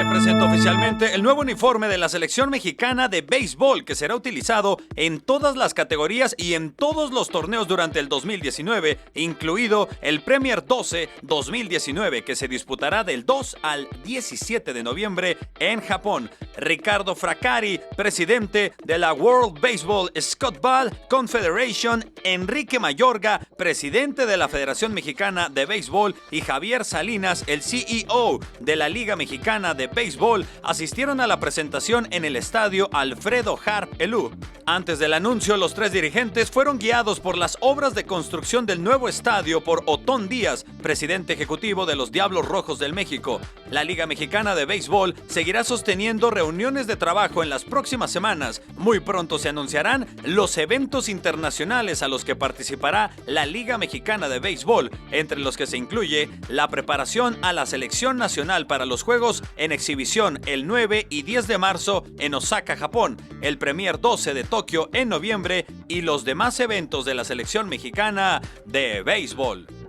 Se presenta oficialmente el nuevo uniforme de la selección mexicana de béisbol que será utilizado en todas las categorías y en todos los torneos durante el 2019, incluido el Premier 12 2019 que se disputará del 2 al 17 de noviembre en Japón. Ricardo Fraccari, presidente de la World Baseball Scott Ball Confederation, Enrique Mayorga, presidente de la Federación Mexicana de Béisbol, y Javier Salinas, el CEO de la Liga Mexicana de Béisbol, asistieron a la presentación en el estadio Alfredo Harp Elú. Antes del anuncio, los tres dirigentes fueron guiados por las obras de construcción del nuevo estadio por Otón Díaz, presidente ejecutivo de los Diablos Rojos del México. La Liga Mexicana de Béisbol seguirá sosteniendo reuniones de trabajo en las próximas semanas. Muy pronto se anunciarán los eventos internacionales a los que participará la Liga Mexicana de Béisbol, entre los que se incluye la preparación a la selección nacional para los Juegos en exhibición el 9 y 10 de marzo en Osaka, Japón, el Premier 12 de Tokio en noviembre y los demás eventos de la selección mexicana de béisbol.